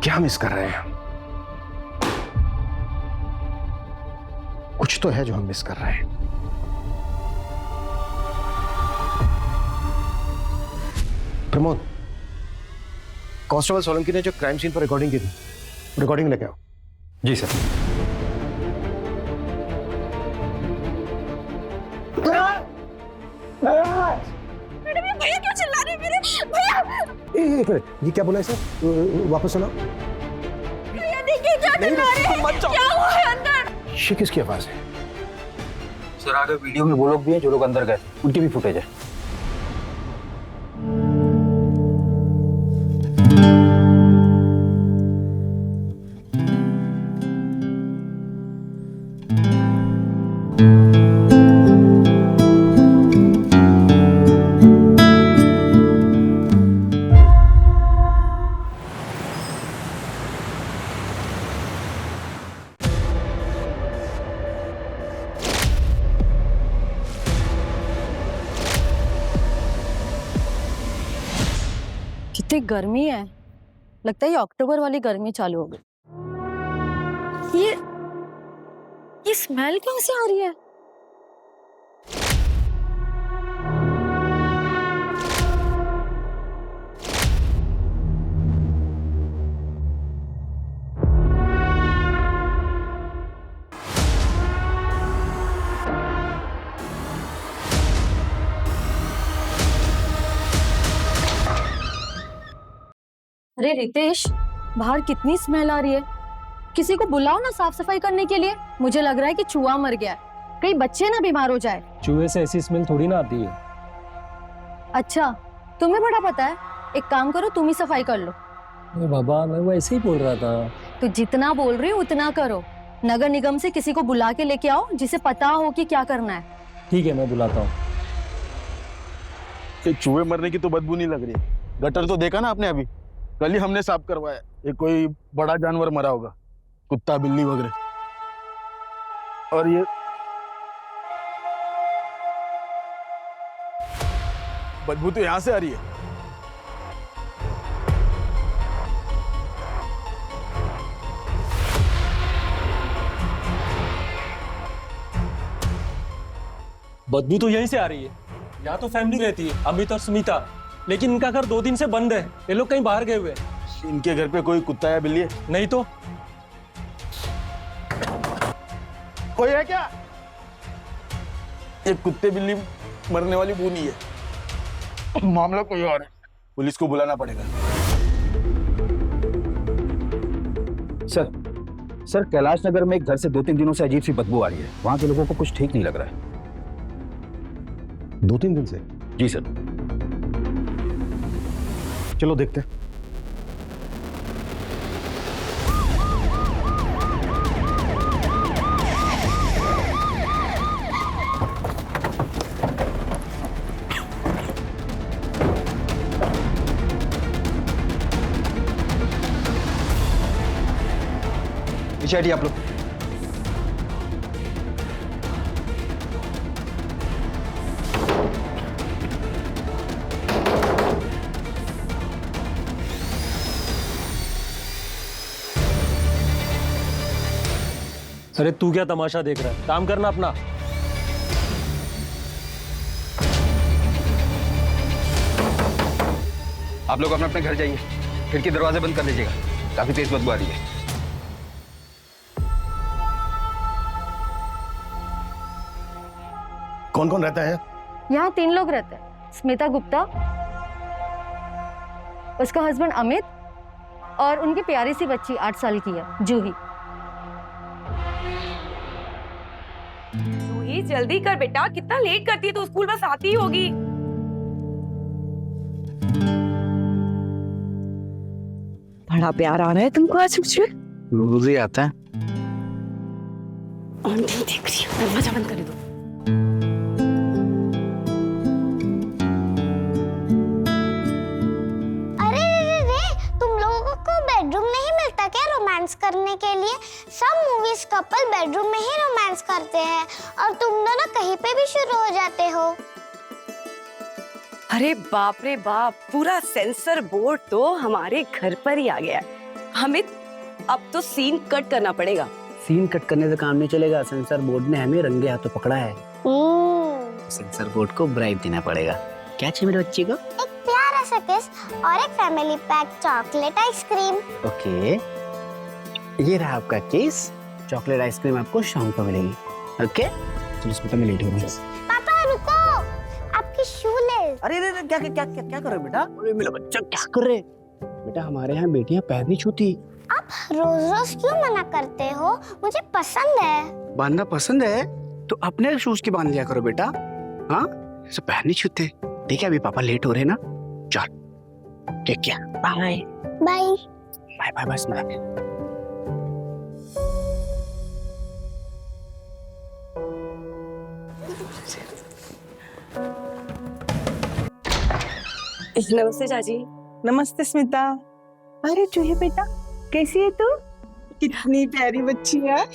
क्या मिस कर रहे हैं? कुछ तो है जो हम मिस कर रहे हैं। प्रमोद, कांस्टेबल सोलंकी ने जो क्राइम सीन पर रिकॉर्डिंग की थी, रिकॉर्डिंग लेके आओ। जी सर। मैडम, ये भैया क्यों चिल्ला रहे हैं मेरे? भैया! एक मिनट, ये क्या बोला है सर? वापस सुनाओ। भैया देखिए क्या चिल्ला रहे हैं? क्या हुआ है अंदर? ये किसकी आवाज है? सर आगे वीडियो में वो लोग भी हैं जो लोग अंदर गए, उनकी भी फुटेज है। कितनी गर्मी है, लगता है ये अक्टूबर वाली गर्मी चालू हो गई। ये स्मेल कहाँ से आ रही है? अरे रितेश, बाहर कितनी स्मेल आ रही है। किसी को बुलाओ ना साफ सफाई करने के लिए। मुझे लग रहा है कि चूहा मर गया है, कहीं बच्चे ना बीमार हो जाए। चूहे से ऐसी स्मेल थोड़ी ना आती है। अच्छा, तुम्हें बड़ा पता है। एक काम करो, तुम ही सफाई कर लो। अरे बाबा, मैं वो ऐसे ही बोल रहा था। तो जितना बोल रही हो उतना करो। नगर निगम से किसी को बुला के लेके आओ जिसे पता हो कि क्या करना है। ठीक है, मैं बुलाता हूँ। ये चूहे मरने की तो बदबू नहीं लग रही। गटर तो देखा ना आपने अभी, कल ही हमने साफ करवाया। ये कोई बड़ा जानवर मरा होगा, कुत्ता बिल्ली वगैरह। और ये बदबू तो यहां से आ रही है। बदबू तो यहीं से आ रही है। यहाँ तो फैमिली रहती है, अमित और स्मिता, लेकिन इनका घर 2 दिन से बंद है। ये लोग कहीं बाहर गए हुए हैं। इनके घर पे कोई कुत्ता या बिल्ली है? नहीं तो। कोई है क्या? ये कुत्ते बिल्ली मरने वाली बू नहीं है, मामला कोई और है। पुलिस को बुलाना पड़ेगा। सर कैलाश नगर में एक घर से 2-3 दिनों से अजीब सी बदबू आ रही है। वहां के लोगों को कुछ ठीक नहीं लग रहा है। 2-3 दिन से? जी सर। चलो देखते हैं। पीछे हटिए आप लोग। अरे तू क्या तमाशा देख रहा है? काम करना अपना। आप लोग अपने अपने घर जाइए, खिड़की दरवाजे बंद कर लीजिएगा, काफी तेज बदबू आ रही है। कौन कौन रहता है? यहाँ 3 लोग रहते हैं। स्मिता गुप्ता, उसका हस्बैंड अमित और उनकी प्यारी सी बच्ची 8 साल की है, जूही। जूही जल्दी कर बेटा, कितना लेट करती है, तो स्कूल बस आती ही होगी। बड़ा प्यार आ रहा है तुमको आज मुझे। रोज ही आता है। आंटी देख रही है, दरवाजा बंद कर दो। रोमांस करने के लिए? सब मूवीज कपल बेडरूम में ही रोमांस करते हैं और तुम दोनों कहीं पे भी शुरू हो जाते हो। अरे बाप रे बाप, पूरा सेंसर बोर्ड तो हमारे घर पर ही आ गया। अमित अब तो सीन कट करना पड़ेगा। सीन कट करने से काम नहीं चलेगा। सेंसर बोर्ड ने हमें रंगे हाथों पकड़ा है। सेंसर बोर्ड को ब्राइब देना पड़ेगा। क्या चाहिए मेरे बच्चे को? एक प्यारा सा किस और एक family pack chocolate ice cream. Okay, ये रहा आपका केस। चॉकलेट आइसक्रीम आपको शाम को मिलेगी। ओके, चलो स्मिता मैं लेट हो रहा हूँ। पापा रुको, आपकी शूलेस। अरे अरे क्या क्या क्या क्या कर रहे हो बेटा? अरे मेरा बच्चा क्या कर रहे? बेटा हमारे यहाँ बेटियां पैर नहीं छूती। आप रोज रोज क्यों मना करते हो? मुझे पसंद है। बांधना पसंद है तो अपने शूज के बांध लिया करो बेटा। हाँ, ऐसे पैर नहीं छूते। ठीक है, अभी पापा लेट हो रहे हैं ना। चल ठीक है, बाय बाय बाय बाय बस मैं नमस्ते चाची। नमस्ते स्मिता। अरे चूहे बेटा, कैसी है तू? कितनी प्यारी बच्ची है।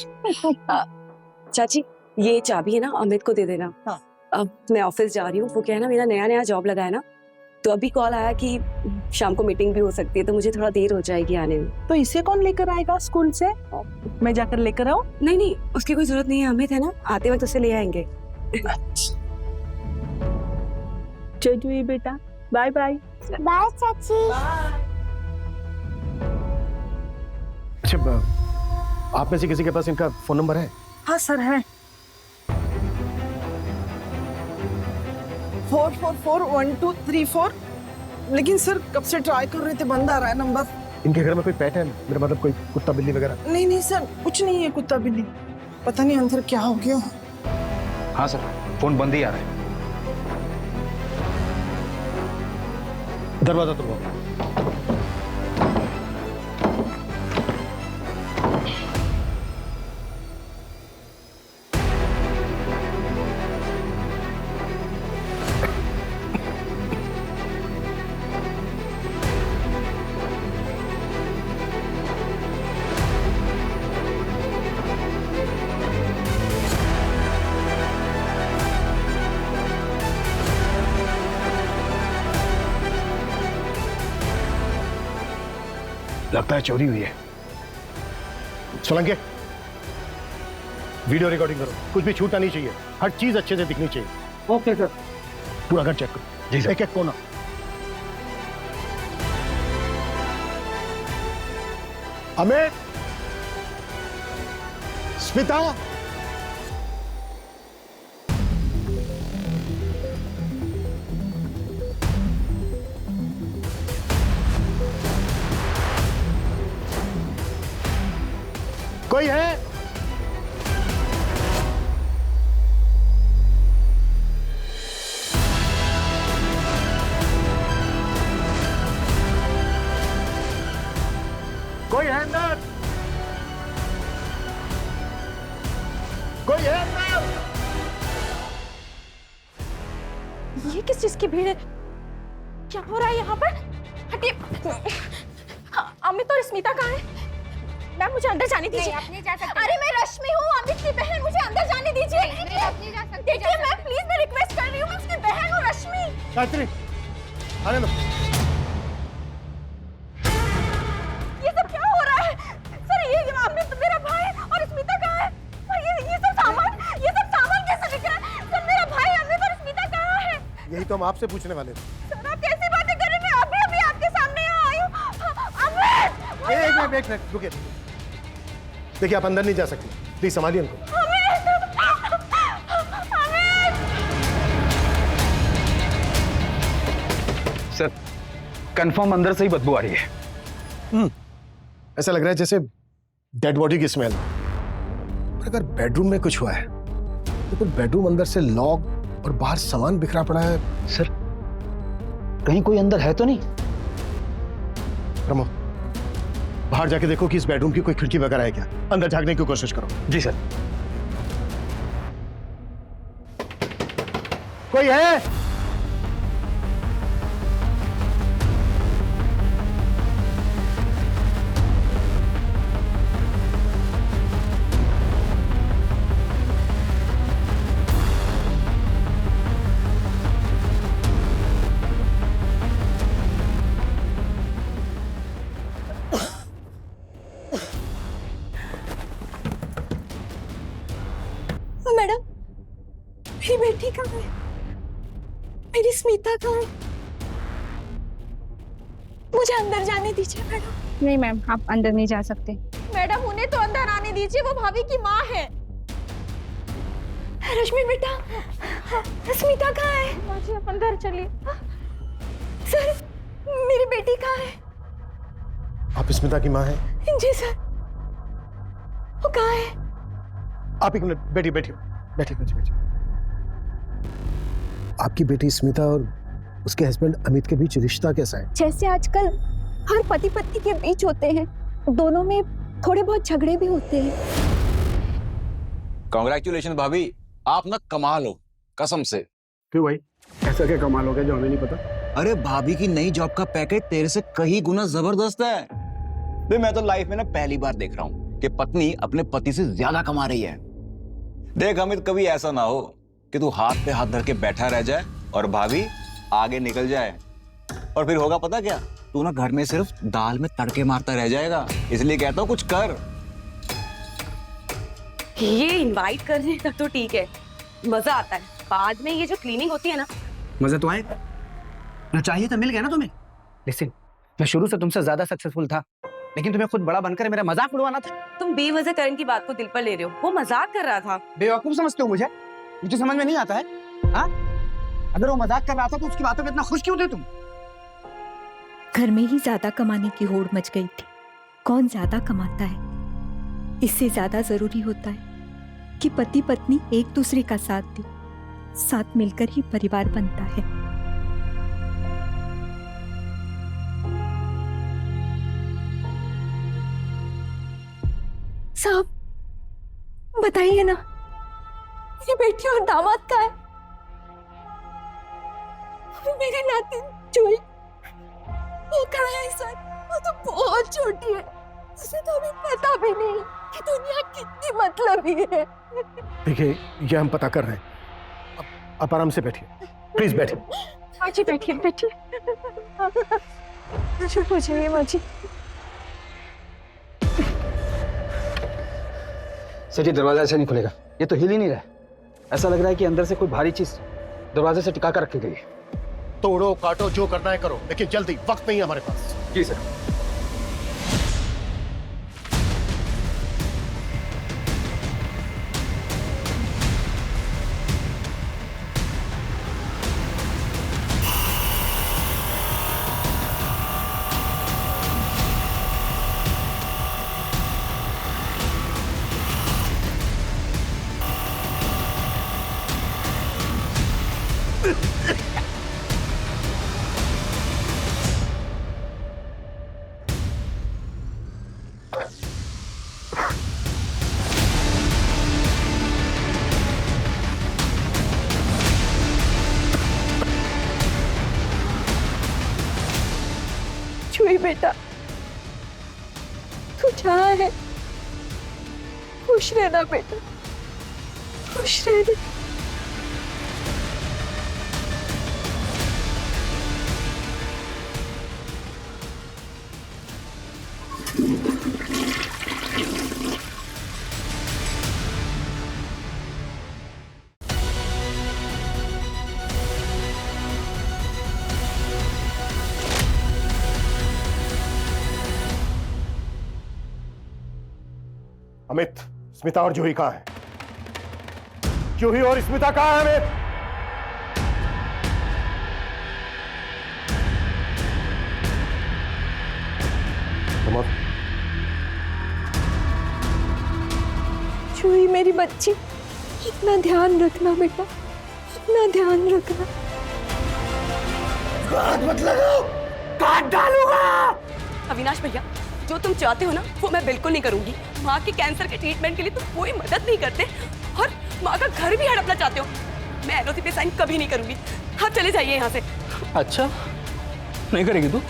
चाची ये चाबी है ना, अमित को दे देना। हाँ। अब मैं ऑफिस जा रही हूँ। वो क्या है ना, मेरा नया नया जॉब लगा है ना, तो अभी कॉल आया कि शाम को मीटिंग भी हो सकती है, तो मुझे थोड़ा देर हो जाएगी आने में। तो इसे कौन लेकर आएगा स्कूल से? मैं जाकर लेकर आऊं? नहीं नहीं, उसकी कोई जरूरत नहीं है। अमित है ना, आते वक्त उसे ले आएंगे। चल चूहे बेटा, बाय बाय। बाय चाची। अच्छा, आप में से किसी के पास इनका फोन नंबर है? हाँ सर है। 444123 लेकिन सर कब से ट्राई कर रहे थे, बंद आ रहा है नंबर। इनके घर में कोई पेट है? मेरा मतलब कोई कुत्ता बिल्ली वगैरह? नहीं नहीं सर, कुछ नहीं है कुत्ता बिल्ली। पता नहीं अंदर क्या हो गया। हाँ सर, फोन बंद ही आ रहा है। दरवाजा तोड़ो। लगता है चोरी हुई है। सोलंके, वीडियो रिकॉर्डिंग करो। कुछ भी छूटना नहीं चाहिए। हर चीज अच्छे से दिखनी चाहिए। Okay sir. पूरा घर चेक करो। जी सर। एक एक कोना। अमित, स्मिता, कोई है? कोई है अंदर? कोई है अंदर? ये किस चीज की भीड़ है? क्या हो रहा है यहाँ पर? हटिए। अमित और स्मिता कहाँ है? मैम मुझे अंदर जाने दीजिए। आप नहीं जा सकते। अरे मैं रश्मि हूँ, अमित की बहन, मुझे अंदर जाने दीजिए। नहीं, आप नहीं जा सकते। देखिए मैम प्लीज, मैं रिक्वेस्ट कर रही हूँ, मैं उसकी बहन हूँ रश्मि। गायत्री, आने दो। ये सब क्या हो रहा है? सर ये अमित मेरा भाई और स्मिता कहाँ है? और ये सब सामान कैसे दिख रहा है? सर मेरा भाई अमित और स्मिता कहाँ है? यही तो हम आपसे पूछने वाले थे। सर आप कैसी बातें कर रहे हैं? मैं अभी आपके सामने यहाँ आई हूँ। अमित! एक मिनट रुकिए। देखिए आप अंदर नहीं जा सकते, प्लीज संभालिए उनको। सर कंफर्म अंदर से ही बदबू आ रही है। ऐसा लग रहा है जैसे डेड बॉडी की स्मेल। अगर बेडरूम में कुछ हुआ है तो फिर बेडरूम अंदर से लॉक और बाहर सामान बिखरा पड़ा है। सर कहीं कोई अंदर है तो नहीं? प्रमोद, बाहर जाके देखो कि इस बेडरूम की कोई खिड़की वगैरह है क्या। अंदर झांकने की कोशिश करो। जी सर। कोई है? मैडम, मेरी बेटी कहाँ है? मेरी स्मिता कहाँ है? मुझे अंदर जाने दीजिए मैडम। नहीं मैम, आप अंदर नहीं जा सकते। मैडम, उन्हें तो अंदर आने दीजिए, वो भाभी की माँ है। रश्मि बेटा, स्मिता कहाँ है? माँ जी, आप अंदर चलिए। सर, मेरी बेटी कहाँ है? आप स्मिता की माँ हैं? जी सर। वो कहाँ है? आप एक मिनट बैठिए बैठिए बैठिए बैठिए बैठिए। आपकी बेटी स्मिता और उसके हस्बैंड अमित के बीच रिश्ता कैसा है? जैसे आजकल हर पति पत्नी के बीच होते हैं, दोनों में थोड़े बहुत झगड़े भी होते हैं। कांग्रेचुलेशन भाभी, आप ना कमाल हो, कसम से। क्यों भाई, ऐसा क्या कमाल हो गया जो हमें नहीं पता? अरे भाभी की नई जॉब का पैकेज तेरे से कहीं गुना जबरदस्त है। भाई मैं तो लाइफ में ना पहली बार देख रहा हूँ कि पत्नी अपने पति से ज्यादा कमा रही है। देख अमित, कभी ऐसा ना हो कि तू हाथ पे हाथ धर के बैठा रह जाए और भाभी आगे निकल जाए, और फिर होगा पता क्या, तू ना घर में सिर्फ दाल में तड़के मारता रह जाएगा। इसलिए कहता हूँ कुछ कर। ये इनवाइट करने तक तो ठीक है, मजा आता है, बाद में ये जो क्लीनिंग होती है ना। मजा तो आए ना, चाहिए तो मिल गया ना तुम्हें। लिसन, मैं शुरू से तुमसे ज्यादा सक्सेसफुल था, लेकिन तुम्हें खुद बड़ा बनकर मेरा मजाक उड़वाना था। तुम बेवजह करण की बात को दिल पर ले रहे हो, वो मजाक कर रहा था। बेवकूफ समझते हो मुझे? मुझे समझ में नहीं आता है। हाँ, अगर वो मजाक कर रहा था तो उसकी बातों में इतना खुश क्यों थे तुम? घर में ही ज्यादा कमाने की होड़ मच गई थी। कौन ज्यादा कमाता है, इससे ज्यादा जरूरी होता है कि पति पत्नी एक दूसरे का साथ दे, साथ मिलकर ही परिवार बनता है। साहब, बताइए ना, मेरी बेटी और दामाद का है? मेरी नातिन जुई, वो कहाँ है सर? वो तो बहुत छोटी है, उसे तो अभी पता भी नहीं कि दुनिया कितनी मतलबी है। देखिए, ये हम पता कर रहे हैं। आप आराम से बैठिए, प्लीज बैठिए। माँ जी बैठिए बैठिए। चुप हो जाइए माँ जी। सर जी, दरवाजा ऐसे नहीं खुलेगा, ये तो हिल ही नहीं रहा है। ऐसा लग रहा है कि अंदर से कोई भारी चीज दरवाजे से टिका कर रखी गई है। तोड़ो काटो जो करना है करो, लेकिन जल्दी, वक्त नहीं है हमारे पास। जी सर। जुई बेटा, तू जहाँ है खुश रहना बेटा, खुश रहना। अमित, स्मिता और जूही कहाँ है? जूही और स्मिता कहाँ है अमित? जूही मेरी बच्ची, इतना ध्यान रखना बेटा, इतना ध्यान रखना। मत लगाओ, काट डालूंगा। अविनाश भैया, जो तुम चाहते हो ना वो मैं बिल्कुल नहीं करूंगी। माँ के कैंसर के ट्रीटमेंट के लिए तुम कोई मदद नहीं करते और माँ का घर भी हड़पना चाहते हो। मैं एलओसी पे साइन कभी नहीं करूंगी। आप चले जाइए यहाँ से। अच्छा, नहीं करेगी तू?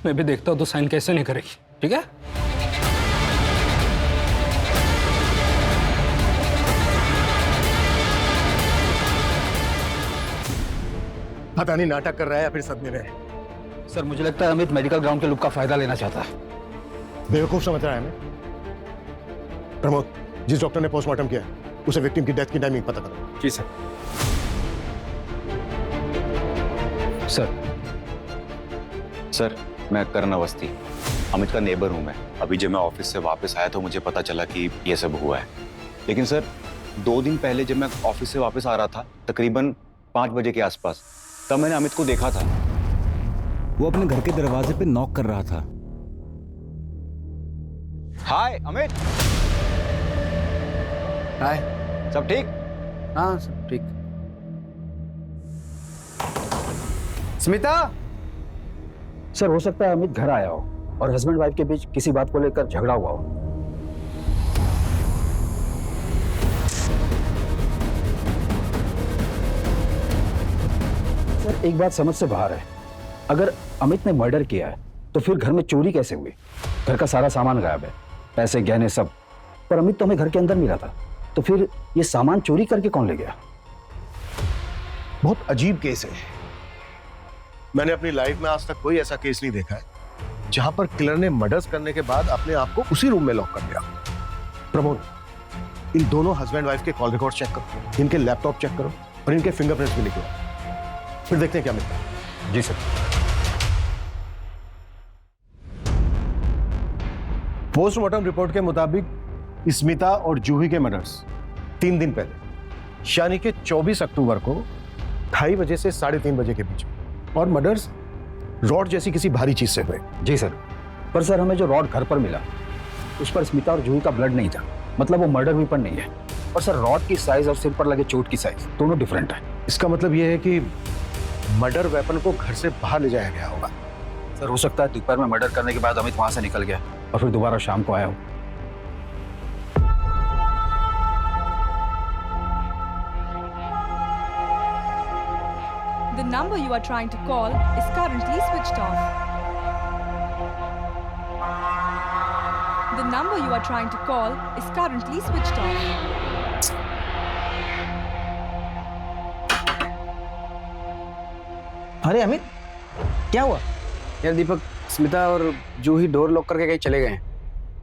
मैं भी देखता हूँ तो साइन कैसे नहीं करेगी, ठीक है? पता नहीं नाटक कर रहा है या फिर सदमे में है। सर मुझे लगता है अमित मेडिकल ग्राउंड के लुक का फायदा लेना चाहता है। बेवकूफ समझ रहा है हमें। प्रमोद, जिस डॉक्टर ने पोस्टमार्टम किया उसे विक्टिम की डेथ की टाइमिंग पता करो। जी सर। सर सर, मैं करण अवस्थी, अमित का नेबर हूं मैं। अभी जब मैं ऑफिस से वापस आया तो मुझे पता चला कि ये सब हुआ है। लेकिन सर, 2 दिन पहले जब मैं ऑफिस से वापस आ रहा था, तकरीबन 5 बजे के आसपास, तब मैंने अमित को देखा था। वो अपने घर के दरवाजे पे नॉक कर रहा था। हाय अमित। हाय। सब ठीक? हाँ सब ठीक। स्मिता। सर हो सकता है अमित घर आया हो और हस्बैंड वाइफ के बीच किसी बात को लेकर झगड़ा हुआ हो। सर एक बात समझ से बाहर है, अगर अमित ने मर्डर किया है तो फिर घर में चोरी कैसे हुई? घर का सारा सामान गायब है, पैसे गहने सब, पर अमित तो हमें घर के अंदर मिला था, तो फिर ये सामान चोरी करके कौन ले गया? बहुत अजीब केस है। मैंने अपनी लाइफ में आज तक कोई ऐसा केस नहीं देखा है जहां पर किलर ने मर्डर्स करने के बाद अपने आप को उसी रूम में लॉक कर दिया। प्रमोद, इन दोनों हस्बैंड वाइफ के कॉल रिकॉर्ड चेक करो, इनके लैपटॉप चेक करो और इनके फिंगरप्रिंट्स भी लिखो, फिर देखते हैं क्या मिलता है। जी सर। पोस्टमार्टम रिपोर्ट के मुताबिक स्मिता और जूही के मर्डर्स 3 दिन पहले यानी कि 24 अक्टूबर को 2:30 बजे से 3:30 बजे के बीच, और मर्डर्स रॉड जैसी किसी भारी चीज से हुए। जी सर, पर सर हमें जो रॉड घर पर मिला उस पर स्मिता और जूही का ब्लड नहीं था, मतलब वो मर्डर वेपन नहीं है। और सर रॉड की साइज और सिर पर लगे चोट की साइज दोनों डिफरेंट है। इसका मतलब यह है कि मर्डर वेपन को घर से बाहर ले जाया गया होगा। सर हो सकता है दोपहर में मर्डर करने के बाद अमित वहां से निकल गया और फिर दोबारा शाम को आया हो। The number you are trying to call is currently switched off. The number you are trying to call is currently switched off. अरे अमित क्या हुआ? यार दीपक, स्मिता और जूही डोर लॉक करके कहीं चले गए हैं।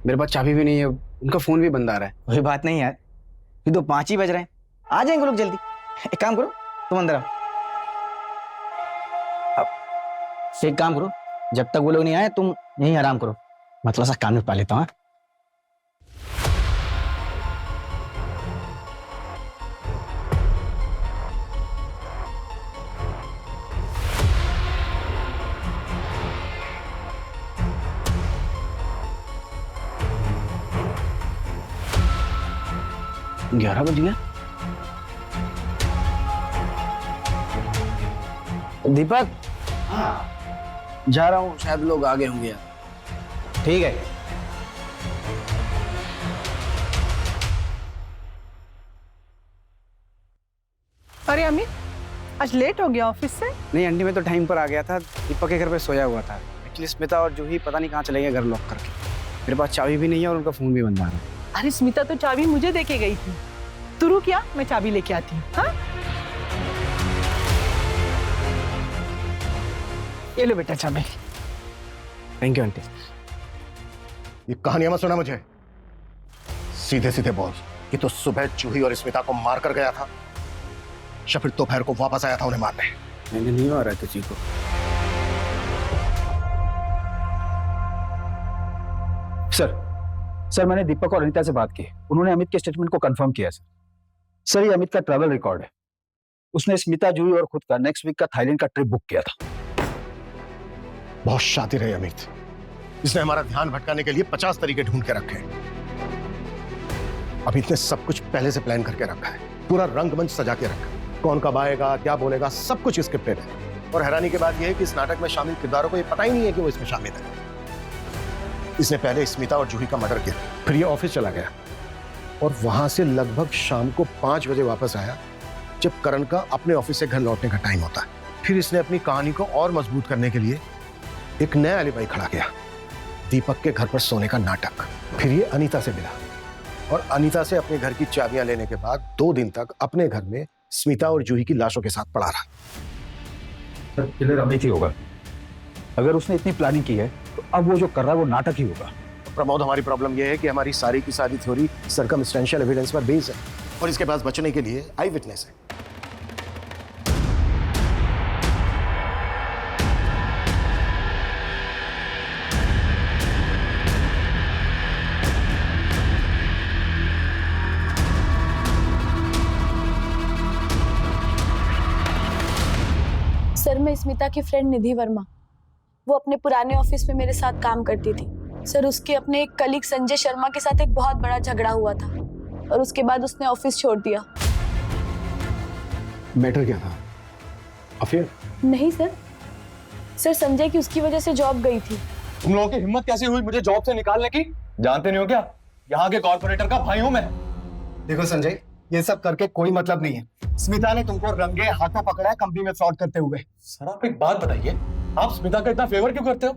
मेरे पास चाबी भी नहीं है, उनका फोन भी बंद आ रहा है। कोई बात नहीं यार, ये तो 5 ही बज रहे हैं, आ जाएंगे लोग जल्दी। एक काम करो, तुम अंदर आओ। एक काम करो, जब तक वो लोग नहीं आए तुम यहीं आराम करो, मैं थोड़ा सा काम निपटा लेता हूँ। हाँ 11 बज गया। दीपक जा रहा हूँ, शायद लोग आगे होंगे यार। ठीक है। अरे अमित, आज लेट हो गया ऑफिस से? नहीं आंटी, मैं तो टाइम पर आ गया था, दीपक के घर पे सोया हुआ था। एक्चुअली स्मिता और जूही पता नहीं कहाँ चले गए घर लॉक करके। मेरे पास चाबी भी नहीं है और उनका फोन भी बंद आ रहा है। अरे स्मिता तो चाबी मुझे देके गई थी। तू रुक, क्या मैं चाबी लेके आती हूँ। हाँ ये लो बेटा चाबी। Thank you aunty. ये कहानियां मत सुना मुझे, सीधे सीधे बोल कि तो सुबह जूही और स्मिता को मार कर गया था या फिर दोपहर को वापस आया था उन्हें मारने? मैंने नहीं मारा है तुझी को। सर मैंने दीपक और अनीता से बात की, उन्होंने अमित के स्टेटमेंट को कंफर्म किया। सर ये अमित का ट्रैवल रिकॉर्ड है। उसने स्मिता, जूही और खुद का नेक्स्ट वीक का थाईलैंड का ट्रिप बुक किया था। बहुत शातिर है अमित, इसने हमारा ध्यान भटकाने के लिए 50 तरीके ढूंढ के रखे हैं। अमित ने सब कुछ पहले से प्लान करके रखा है, पूरा रंगमंच सजा के रखा है। कौन कब आएगा, क्या बोलेगा, सब कुछ स्क्रिप्टेड है। और हैरानी की बात यह है कि इस नाटक में शामिल किरदारों को यह पता ही नहीं है कि वो इसमें शामिल है। इसने पहले स्मिता और जूही का मर्डर किया, फिर ये ऑफिस चला गया और वहां से लगभग शाम को 5 बजे वापस आया, जब करण का अपने ऑफिस से घर लौटने का टाइम होता है। फिर इसने अपनी कहानी को और मजबूत करने के लिए एक नया एलिबाई खड़ा किया, दीपक के घर पर सोने का नाटक। फिर ये अनीता से मिला और अनीता से अपने घर की चाबियां लेने के बाद 2 दिन तक अपने घर में स्मिता और जूही की लाशों के साथ पड़ा रहा। सर किलर अमित ही होगा। अगर उसने इतनी प्लानिंग की है तो अब वो जो कर रहा है वो नाटक ही होगा। प्रमोद, हमारी प्रॉब्लम यह है कि हमारी सारी की सारी थ्योरी सर्कमस्टेंशियल एविडेंस पर बेस्ड है और इसके पास बचने के लिए आई विटनेस है। सर, मैं स्मिता की फ्रेंड निधि वर्मा, वो अपने पुराने ऑफिस में मेरे साथ काम करती थी। सर, उसके अपने एक कलीग संजय शर्मा के साथ एक बहुत बड़ा झगड़ा हुआ था और उसके बाद उसने ऑफिस छोड़ दिया। मैटर क्या था? अफेयर? नहीं सर। सर, संजय की उसकी वजह से जॉब गई थी। तुम लोगों की हिम्मत कैसे हुई मुझे जॉब से निकालने की? जानते नहीं हो क्या, यहाँ के कॉर्पोरेटर का भाई हूँ मैं। देखो संजय, ये सब करके कोई मतलब नहीं है। स्मिता ने तुमको रंगे हाथों पकड़ा है कंपनी में फ्रॉड करते हुए। सर आप एक बात बताइए, आप स्मिता का इतना फेवर क्यों करते हो?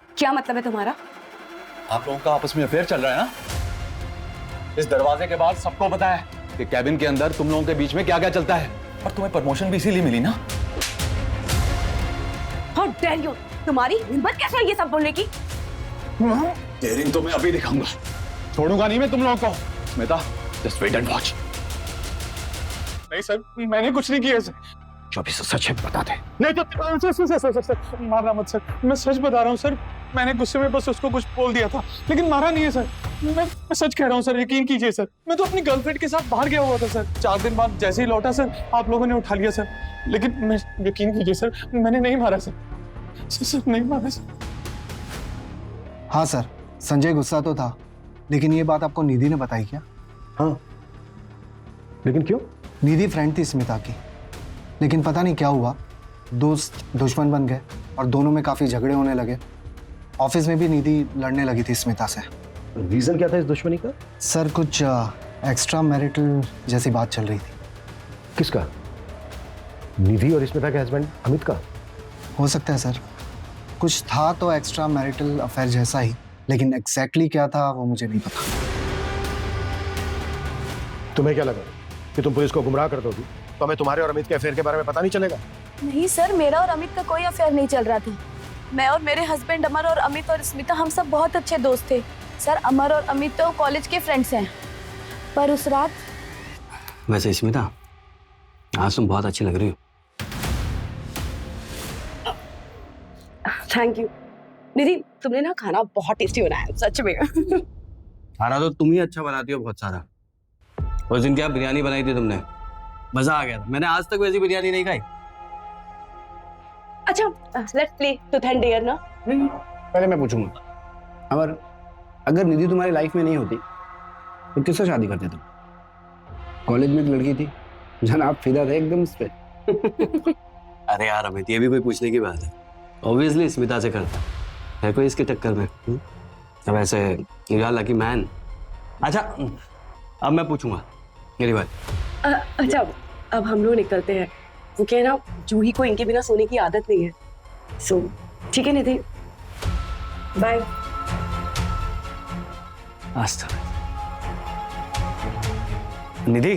क्या मतलब है तुम्हारा? आप लोगों का आपस में अफेयर चल रहा है ना? इस दरवाजे के बाद सबको पता है कि कैबिन के अंदर तुम लोगों के बीच में क्या क्या चलता है, और तुम्हें प्रमोशन भी इसीलिए मिली ना? How dare you! तुम्हारी हिम्मत कैसे है ये सब बोलने की? डेयरिंग तो मैं अभी दिखाऊंगा, छोड़ूंगा नहीं मैं तुम लोगों को। Smita, just wait and watch. नहीं सर, मैंने कुछ नहीं किया सर। जो भी सच है बता दे। नहीं सर, मारना मत सर, मैं सच बता रहा हूँ सर। मैंने गुस्से में बस उसको कुछ बोल दिया था, लेकिन मारा नहीं है सर। मैं सच कह रहा हूँ सर, यकीन कीजिए सर। मैं तो अपनी गर्लफ्रेंड के साथ बाहर गया हुआ था सर। 4 दिन बाद जैसे ही लौटा सर, आप लोगों ने उठा लिया सर। लेकिन मैं, यकीन कीजिए सर, मैंने नहीं मारा सर। सर नहीं मारा सर। हाँ सर, संजय गुस्सा तो था, लेकिन ये बात आपको निधि ने बताई क्या? हाँ, लेकिन क्यों? निधि फ्रेंड थी स्मिता की, लेकिन पता नहीं क्या हुआ, दोस्त दुश्मन बन गए और दोनों में काफी झगड़े होने लगे। ऑफिस में भी निधि लड़ने लगी थी स्मिता से। रीजन क्या था इस दुश्मनी का? सर, कुछ एक्स्ट्रा मैरिटल जैसी बात चल रही थी। किसका? निधि और स्मिता के हस्बैंड अमित का? हो सकता है सर, कुछ था तो एक्स्ट्रा मैरिटल अफेयर जैसा ही, लेकिन एग्जैक्टली क्या था वो मुझे नहीं पता। तुम्हें क्या लगा कि तुम पुलिस को गुमराह कर दोगी तो हमें तुम्हारे और अमित के अफेयर के बारे में पता नहीं चलेगा? नहीं सर, मेरा और अमित का कोई अफेयर नहीं चल रहा था। मैं और मेरे हस्बैंड अमर और अमित और स्मिता, हम सब बहुत अच्छे दोस्त थे। सर, अमर और अमित तो कॉलेज के फ्रेंड्स हैं। पर उस रात... वैसे स्मिता, आज तुम बहुत अच्छी लग रही हो। थैंक यू निधि, तुमने ना खाना बहुत टेस्टी बनाया है, सच में। खाना तो तुम ही अच्छा बनाती हो बहुत सारा। उस दिन क्या बिरयानी बनाई थी तुमने, मजा आ गया था। मैंने आज तक वैसी बिरयानी नहीं खाई। अच्छा, let's play truth and dare ना। पहले मैं पूछूंगा, अगर निधि तुम्हारी लाइफ में नहीं होती तो किससे शादी करते तुम? कॉलेज में एक लड़की थी, जनाब फिदा थे एकदम उस पे। अरे यार अमित, ये भी कोई पूछने की बात है? ऑब्वियसली स्मिता से करता है कोई इसके चक्कर में। अब ऐसे यू आर लकी मैन। अच्छा, अब मैं पूछूंगा मेरी बात। अच्छा, अब हम लोग निकलते हैं। वो कह रहा, जूही को इनके बिना सोने की आदत नहीं है। सो ठीक है निधि, बाय। आस्था। निधि,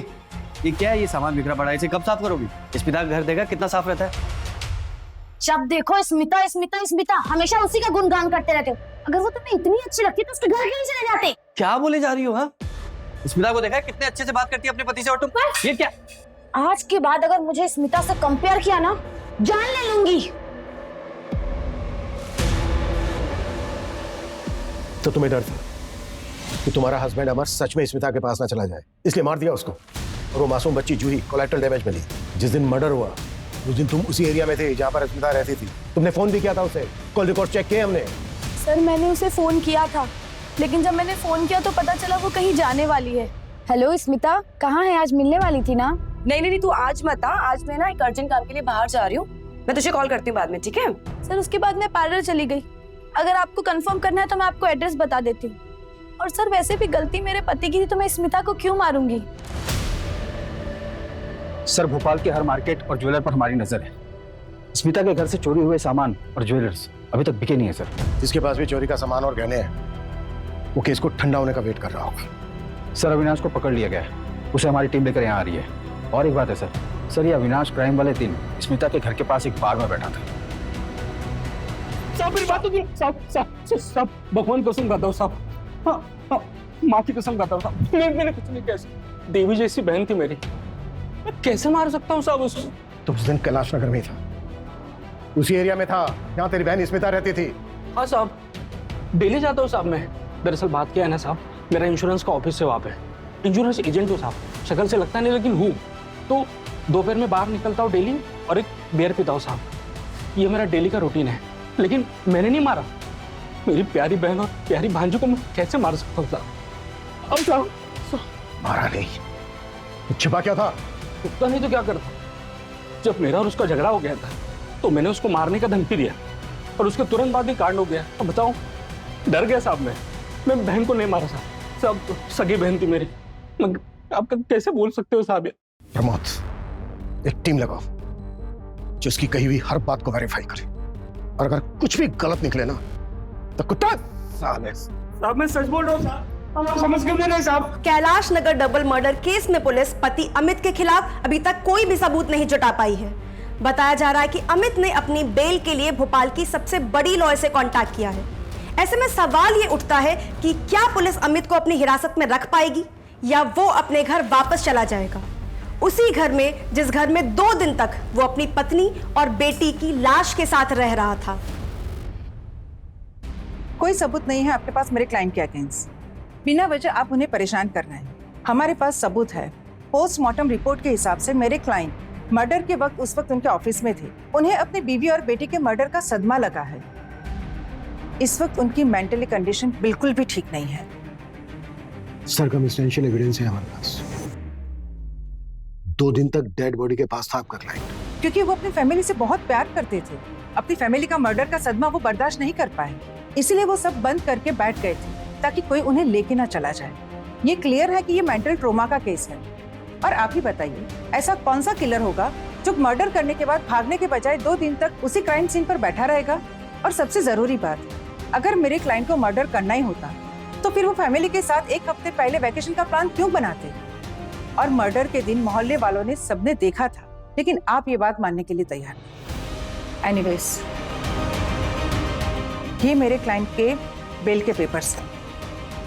ये क्या है? ये सामान बिखरा पड़ा है, इसे कब साफ करोगी? स्मिता का घर देखा कितना साफ रहता है। जब देखो स्मिता स्मिता स्मिता, हमेशा उसी का गुणगान करते रहते हो। अगर वो तुम्हें इतनी अच्छी लगती तो उसके घर क्यों नहीं चले जाते? क्या बोले जा रही हो? हाँ, स्मिता को देखा है कितने अच्छे से बात करती है अपने पति से, और तुम ये क्या? आज के बाद अगर मुझे स्मिता से कंपेयर किया ना, जान ले लूंगी। तो तुम्हें डर था कि तुम्हारा हस्बैंड अमर सच में स्मिता के पास ना चला जाए, इसलिए मार दिया उसको। और वो मासूम बच्ची जूही कोलैटरल डैमेज मिली। जिस दिन मर्डर हुआ उस दिन तुम उसी एरिया में थे जहां पर स्मिता रहती थी। तुमने फोन भी किया था उसे, कॉल रिकॉर्ड चेक किए हमने। सर, मैंने उसे फोन किया था, लेकिन जब मैंने फोन किया तो पता चला वो कहीं जाने वाली है। हेलो स्मिता, कहाँ है? आज मिलने वाली थी ना? नहीं, तू आज मत आ। आज मैं ना एक अर्जेंट काम के लिए बाहर जा रही हूँ। मैं तुझे कॉल करती हूँ बाद में, ठीक है? सर, उसके बाद मैं पार्लर चली गई। अगर आपको कंफर्म करना है तो मैं आपको एड्रेस बता देती हूँ। और सर, वैसे भी गलती मेरे पति की थी तो मैं स्मिता को क्यों मारूंगी? सर, भोपाल के हर मार्केट और ज्वेलर पर हमारी नजर है। स्मिता के घर से चोरी हुए सामान और ज्वेलर्स अभी तक बिके नहीं है सर। जिसके पास भी चोरी का सामान और गहने हैं, वो केस को ठंडा होने का वेट कर रहा होगा। सर, अविनाश को पकड़ लिया गया है, उसे हमारी टीम लेकर यहाँ आ रही है। और एक बात है सर, ये अविनाश क्राइम वाले दिन स्मिता के घर के पास एक बार में बैठा था। साहब मेरी बात तो सुनो। साहब भगवान कसम खाता हूँ साहब। हाँ, माँ की कसम खाता हूँ साहब। मैंने कुछ नहीं किया। देवी जैसी बहन थी मेरी, मैं कैसे मार सकता हूँ साहब उसको? तो उस दिन कैलाश नगर में था, उसी एरिया में था जहाँ तेरी बहन स्मिता रहती थी। हाँ साहब, डेली जाता हूँ साहब मैं। दरअसल बात क्या है ना साहब, मेरा इंश्योरेंस का ऑफिस है वहाँ पे। इंश्योरेंस एजेंट हूँ साहब, शक्ल से लगता नहीं लेकिन हूँ। तो दोपहर में बाहर निकलता हूँ डेली और एक बियर पीता हूँ साहब। ये मेरा डेली का रूटीन है। लेकिन मैंने नहीं मारा। मेरी प्यारी बहन और प्यारी भांजी को मैं कैसे मार सकता हूँ साहब? अब साहब मारा नहीं, छिपा क्या था? पता नहीं तो क्या करता। जब मेरा और उसका झगड़ा हो गया था तो मैंने उसको मारने का धमकी दिया और उसके तुरंत बाद ही कांड हो गया। अब बताओ, डर गया साहब मैं बहन को नहीं मारा साहब। साहब सगी बहन थी मेरी। आप कैसे बोल सकते हो साहब? प्रमोद, एक टीम लगाओ जो उसकी कही हुई हर बात को वेरीफाई करे, और अगर कुछ भी गलत निकले ना तो कुत्ता साले। साहब मैं सच बोल रहा हूँ साहब, समझ क्यों नहीं साहब? Kailash Nagar double murder case में पुलिस पति अमित के खिलाफ अभी तक कोई भी सबूत नहीं जुटा पाई है। बताया जा रहा है कि अमित ने अपनी बेल के लिए भोपाल की सबसे बड़ी लॉयर से कांटेक्ट किया है। ऐसे में सवाल ये उठता है कि क्या पुलिस अमित को अपनी हिरासत में रख पाएगी या वो अपने घर वापस चला जाएगा, उसी घर में जिस घर में 2 दिन तक वो अपनी पत्नी और बेटी की लाश के साथ रह रहा था। कोई सबूत नहीं है आपके पास मेरे क्लाइंट के अगेंस्ट। बिना वजह आप उन्हें परेशान कर रहे हैं। हमारे पास सबूत है। पोस्टमार्टम रिपोर्ट के हिसाब से मेरे क्लाइंट मर्डर के वक्त उस वक्त उनके ऑफिस में थे। उन्हें अपनी बीवी और बेटी के मर्डर का सदमा लगा है। इस वक्त उनकी मेंटली कंडीशन बिल्कुल भी ठीक नहीं है। सर्कमस्टेंशियल एविडेंस है हमारे पास। 2 दिन तक डेड बॉडी के पास था आपका क्लाइंट, क्योंकि वो अपनी फैमिली से बहुत प्यार करते थे। अपनी फैमिली का मर्डर का सदमा वो बर्दाश्त नहीं कर पाए, इसीलिए वो सब बंद करके बैठ गए थे ताकि कोई उन्हें लेके ना चला जाए। ये क्लियर है कि ये मेंटल ट्रोमा का केस है। और आप ही बताइए, ऐसा कौन सा किलर होगा जो मर्डर करने के बाद भागने के बजाय 2 दिन तक उसी क्राइम सीन पर बैठा रहेगा? और सबसे जरूरी बात, अगर मेरे क्लाइंट को मर्डर करना ही होता तो फिर वो फैमिली के साथ 1 हफ्ते पहले वैकेशन का प्लान क्यों बनाते? और मर्डर के दिन मोहल्ले वालों ने सबने देखा था, लेकिन आप ये बात मानने के लिए तैयार नहीं। एनीवेज, ये मेरे क्लाइंट के बेल के पेपर्स हैं।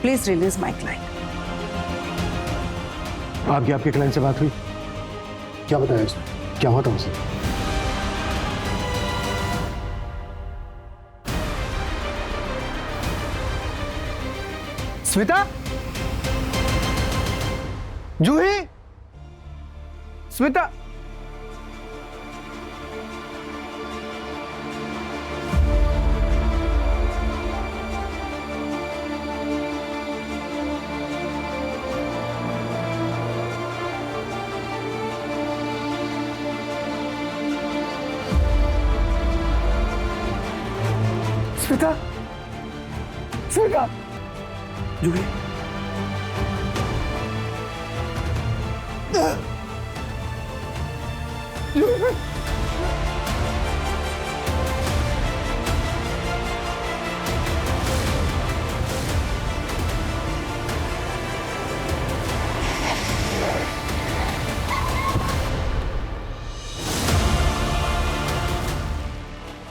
Please release my client. आपके क्लाइंट से बात हुई? क्या बताया उसने? क्या हुआ था उसे? Smita, Juhi, Smita. Smita, Smita, Juhi.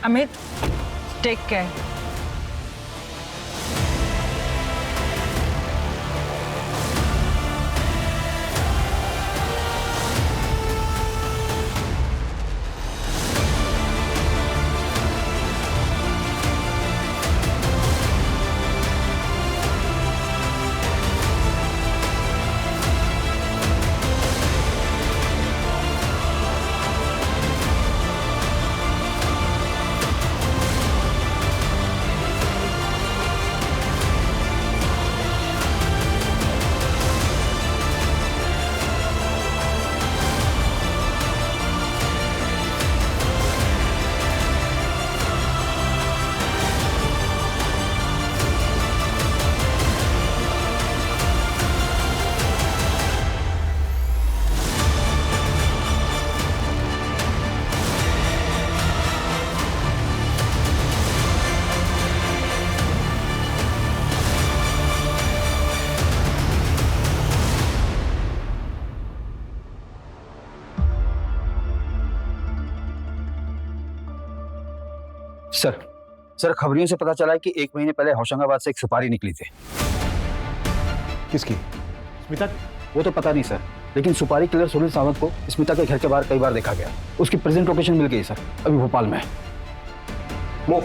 Amit, take care. Sir, sir खबरियों से पता चला है कि 1 महीने पहले होशंगाबाद से एक सुपारी निकली थी। किसकी? स्मिता? वो तो पता नहीं सर, लेकिन सुपारी किलर सुनील सावंत को स्मिता के घर के बाहर कई बार देखा गया। उसकी प्रेजेंट लोकेशन मिल गई सर, अभी भोपाल में है। मूव।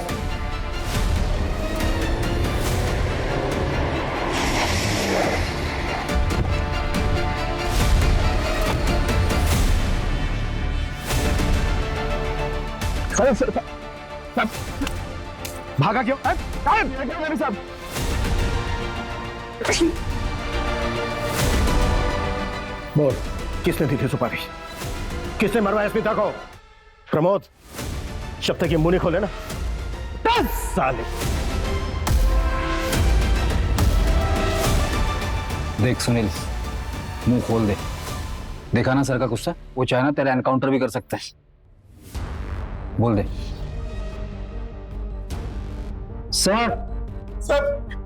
भागा क्यों? मेरे साथ बोल, किसने दी थी सुपारी? किसने मरवाया स्मिता को? प्रमोद, जब तक ये मुंह नहीं खोले ना 10 साल। देख सुनील, मुंह खोल दे। देखा ना सर का गुस्सा? वो चाहे ना तेरा एनकाउंटर भी कर सकता है। बोल दे। सर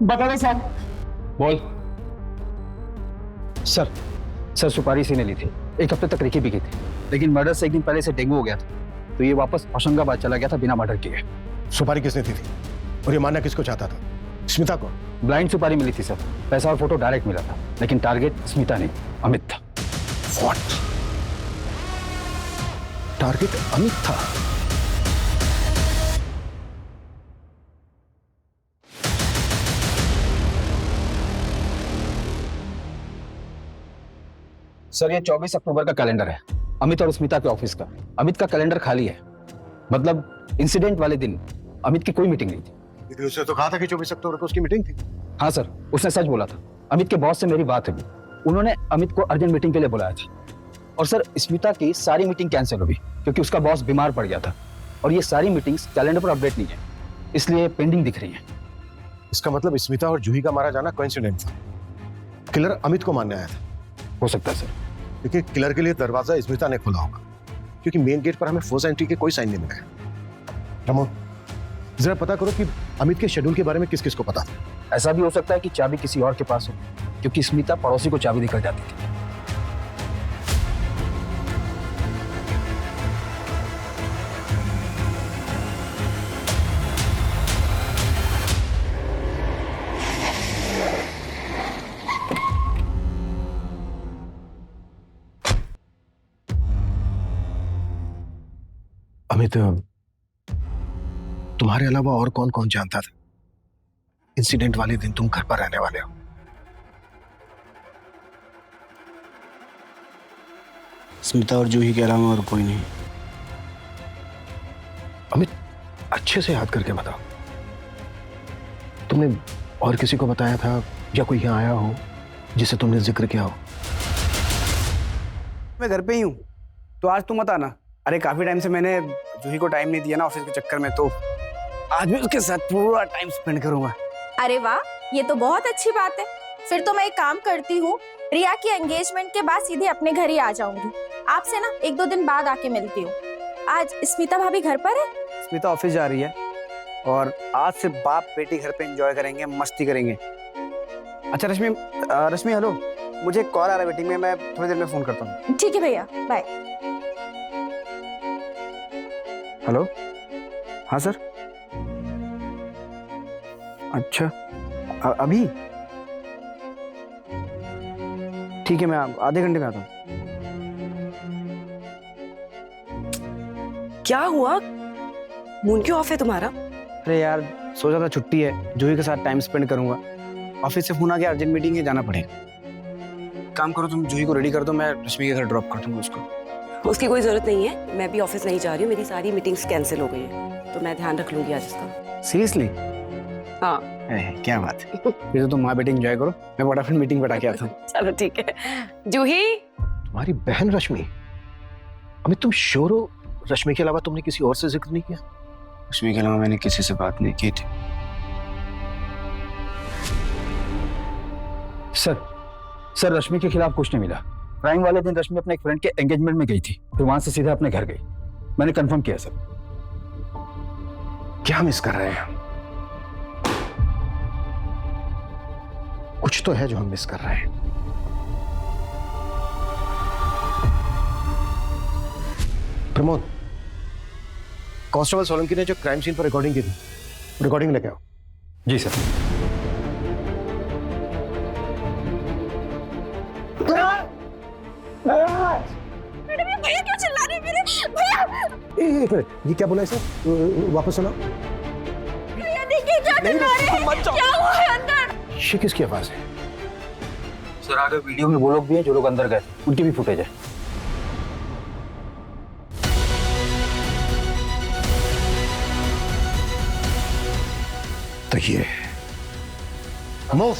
बता दे सर। बोल। सर सुपारी इसी ने ली थी। 1 हफ्ते तक रिकी भी की थी, लेकिन मर्डर से 1 दिन पहले से डेंगू हो गया था, तो ये वापस होशंगाबाद चला गया था बिना मर्डर किए। सुपारी किसने दी थी और ये मारना किसको चाहता था? स्मिता को? ब्लाइंड सुपारी मिली थी सर, पैसा और फोटो डायरेक्ट मिला था, लेकिन टारगेट स्मिता नहीं अमित था। What? टारगेट अमित था? सर ये 24 अक्टूबर का कैलेंडर है, अमित और स्मिता के ऑफिस का। अमित का कैलेंडर खाली है, मतलब इंसिडेंट वाले दिन अमित की कोई मीटिंग नहीं थी। लेकिन उसने तो कहा था कि 24 अक्टूबर को उसकी मीटिंग थी। हाँ सर, उसने सच बोला था। अमित के बॉस से मेरी बात हुई, उन्होंने अमित को अर्जेंट मीटिंग के लिए बुलाया था। और सर स्मिता की सारी मीटिंग कैंसिल हुई क्योंकि उसका बॉस बीमार पड़ गया था, और ये सारी मीटिंग्स कैलेंडर पर अपडेट नहीं है, इसलिए पेंडिंग दिख रही है। इसका मतलब स्मिता और जूही का मारा जाना कोइंसिडेंट था। किलर अमित को मारने आया था। हो सकता है सर, क्योंकि किलर के लिए दरवाजा स्मिता ने खोला होगा, क्योंकि मेन गेट पर हमें फोर्स एंट्री के कोई साइन नहीं मिला है। प्रमोद, जरा पता करो कि अमित के शेड्यूल के बारे में किस किस को पता था। ऐसा भी हो सकता है कि चाबी किसी और के पास हो, क्योंकि स्मिता पड़ोसी को चाबी दिखा जाती थी। अमित, तुम्हारे अलावा और कौन कौन जानता था इंसिडेंट वाले दिन तुम घर पर रहने वाले हो? स्मिता और जूही के अलावा और कोई नहीं। अमित, अच्छे से याद करके बताओ, तुमने और किसी को बताया था या कोई यहाँ आया हो जिसे तुमने जिक्र किया हो? मैं घर पे ही हूँ, तो आज तुम मत आना। अरे काफी टाइम से मैंने जूही को टाइम नहीं दिया ना ऑफिस के चक्कर में, तो आज मैं उसके साथ पूरा टाइम स्पेंड करूंगा। अरे वाह, ये तो बहुत अच्छी बात है। फिर तो मैं एक काम करती हूँ, रिया की एंगेजमेंट के बाद सीधे अपने घर ही आ जाऊंगी। आपसे ना 1-2 दिन बाद आके मिलती हूँ। आज स्मिता भाभी घर पर है? स्मिता ऑफिस जा रही है और आज से बाप बेटी घर पे एंजॉय करेंगे, मस्ती करेंगे। अच्छा रश्मि हेलो, मुझे एक कॉल आ रहा है मीटिंग में, मैं थोड़ी देर में फोन करता हूँ। ठीक है भैया, बाय। हेलो, हाँ सर। अच्छा अभी ठीक है, मैं आधे घंटे में आता हूँ। क्या हुआ? मून क्यों ऑफ है तुम्हारा? अरे यार, सोचा था छुट्टी है, जूही के साथ टाइम स्पेंड करूंगा। ऑफिस से फोन आ गया, अर्जेंट मीटिंग है, जाना पड़ेगा। काम करो, तुम जूही को रेडी कर दो, मैं रश्मि के घर ड्रॉप कर दूंगा उसको। उसकी कोई जरूरत नहीं है, मैं भी ऑफिस नहीं जा रही हूँ, मेरी सारी मीटिंग्स कैंसिल हो गई है, तो मैं ध्यान रख लूंगी आज इसका। सीरियसली? हाँ। क्या बात है। फिर तो तुम माँ बेटी एंजॉय करो, मैं फटाफट मीटिंग बैठा के आता हूँ। चलो ठीक है। जूही, तुम्हारी बहन रश्मि? अमित, तुम श्योर हो रश्मि के अलावा तुमने किसी और से जिक्र नहीं किया? रश्मि के अलावा मैंने किसी से बात नहीं की थी। सर रश्मि के खिलाफ कुछ नहीं मिला। क्राइम वाले दिन रश्मि अपने एक फ्रेंड के एंगेजमेंट में गई थी, फिर वहां से सीधा अपने घर गई। मैंने कंफर्म किया सर। क्या मिस कर रहे हैं? कुछ तो है जो हम मिस कर रहे हैं। प्रमोद, कांस्टेबल सोलंकी ने जो क्राइम सीन पर रिकॉर्डिंग की थी रिकॉर्डिंग लेके आओ। जी सर। मैडम ये भैया क्यों चिल्ला रहे हैं मेरे भैया? एक मिनट, ये क्या बोला है सर? वापस सुनाओ। भैया देखिए क्या चिल्ला रहे हैं, क्या हुआ है अंदर? ये किसकी आवाज है? सर आगे वीडियो में वो लोग भी हैं जो लोग अंदर गए, उनकी भी फुटेज है। तो ये मूव।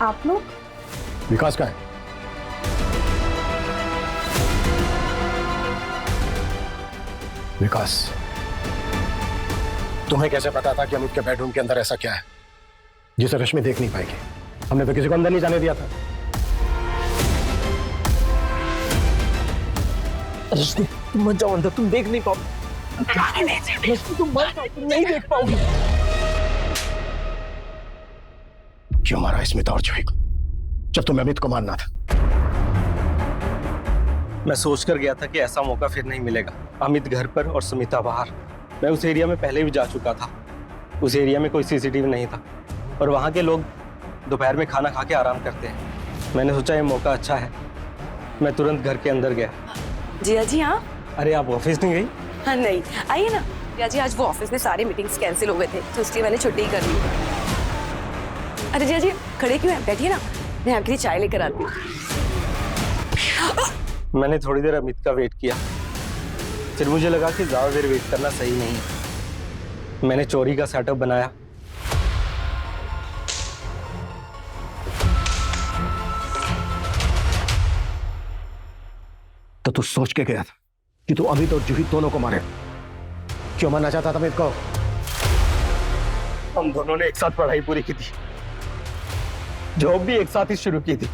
आप लोग? विकास का है। विकास, तुम्हें कैसे पता था कि अमित के बेडरूम के अंदर ऐसा क्या है जिसे रश्मि देख नहीं पाएगी? हमने तो किसी को अंदर नहीं जाने दिया था। रश्मि तुम मत जाओ अंदर, तुम देख नहीं पाओगे। रश्मि तुम मत जाओ, तुम नहीं देख पाओगी। क्यों मारा स्मिता और जूही को जब तुम्हें अमित को मारना था? मैं सोच कर गया था कि ऐसा मौका फिर नहीं मिलेगा। अमित घर पर और सुमिता बाहर। मैं उस एरिया में पहले भी जा चुका था। उस एरिया में कोई सीसीटीवी नहीं था और वहाँ के लोग दोपहर में खाना खा के आराम करते हैं। मैंने सोचा ये मौका अच्छा है। मैं तुरंत घर के अंदर गया। जिया जी हाँ। अरे आप ऑफिस नहीं गई? हाँ नहीं, आइए ना। जिया जी आज वो ऑफिस में सारे मीटिंग्स कैंसिल हो गए थे तो इसलिए मैंने छुट्टी कर ली। अरे जिया जी खड़े क्यों हैं? बैठिए ना, मैं आपके लिए चाय लेकर आती हूँ। मैंने थोड़ी देर अमित का वेट किया, फिर मुझे लगा कि ज़्यादा देर वेट करना सही नहीं है। मैंने चोरी का सेटअप बनाया। तो तू सोच के गया था कि तू अमित और जूही दोनों को मारे। क्यों मारना चाहता था अमित को? हम दोनों ने एक साथ पढ़ाई पूरी की थी, जॉब भी एक साथ ही शुरू की थी,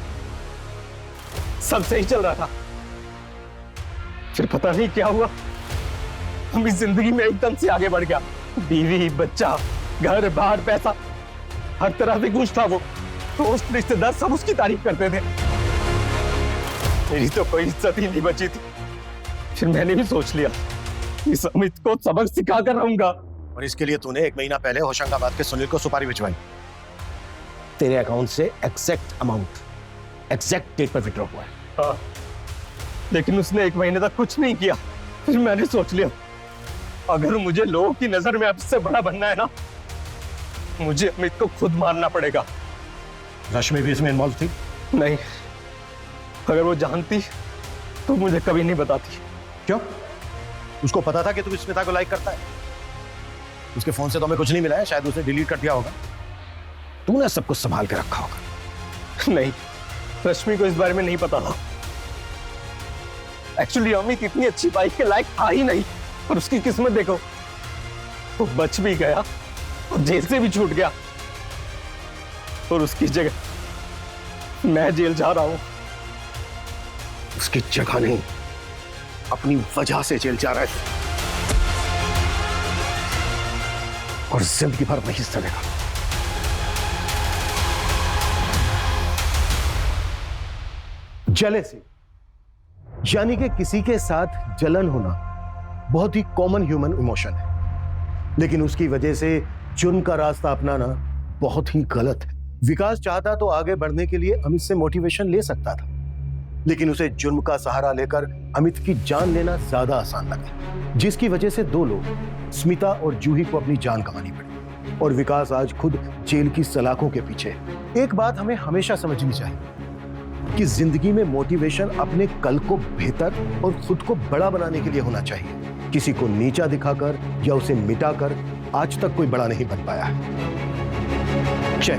सब सही चल रहा था। फिर पता नहीं क्या हुआ, हम इस जिंदगी में एकदम से आगे बढ़ गया। बीवी, बच्चा, घर बार, पैसा, हर तरह से खुश था वो। दोस्त, रिश्तेदार सब उसकी तारीफ करते थे। मेरी तो कोई इज्जत ही नहीं बची थी। फिर मैंने भी सोच लिया इस अमित को सबक सिखा कर रहूंगा। और इसके लिए तूने 1 महीना पहले होशंगाबाद के सुनील को सुपारी भिजवाई। तेरे अकाउंट से एग्जैक्ट अमाउंट, एग्जैक्ट डेट पर विड्रॉ हुआ है। हाँ, लेकिन उसने 1 महीने तक कुछ नहीं किया। फिर मैंने सोच लिया अगर मुझे लोगों की नजर में सबसे बड़ा बनना है ना, मुझे अमित को खुद मारना पड़ेगा। रश्मि भी इसमें इन्वॉल्व थी? नहीं, अगर वो जानती तो मुझे कभी नहीं बताती। क्यों? उसको पता था कि तू स्मिता को लाइक करता है। उसके फोन से तो हमें कुछ नहीं मिला है, शायद उसने डिलीट कर दिया होगा। तूने सब कुछ संभाल के रखा होगा। नहीं, रश्मि को इस बारे में नहीं पता था। एक्चुअली अमित इतनी अच्छी बाइक के लायक था ही नहीं, और उसकी किस्मत देखो, वो बच भी गया और जेल से भी छूट गया, और उसकी जगह मैं जेल जा रहा हूं। उसकी जगह नहीं, अपनी वजह से जेल जा रहा है और जिंदगी भर वहीं चलेगा। जेलेसी यानी कि किसी के साथ जलन होना बहुत ही कॉमन ह्यूमन इमोशन है, लेकिन उसकी वजह से जुर्म का रास्ता अपनाना बहुत ही गलत है। विकास चाहता तो आगे बढ़ने के लिए अमित से मोटिवेशन ले सकता था, लेकिन उसे जुर्म का सहारा लेकर अमित की जान लेना ज्यादा आसान लगा, जिसकी वजह से 2 लोग स्मिता और जूही को अपनी जान गंवानी पड़ी और विकास आज खुद जेल की सलाखों के पीछे। एक बात हमें हमेशा समझनी चाहिए कि जिंदगी में मोटिवेशन अपने कल को बेहतर और खुद को बड़ा बनाने के लिए होना चाहिए। किसी को नीचा दिखाकर या उसे मिटाकर आज तक कोई बड़ा नहीं बन पाया है। जय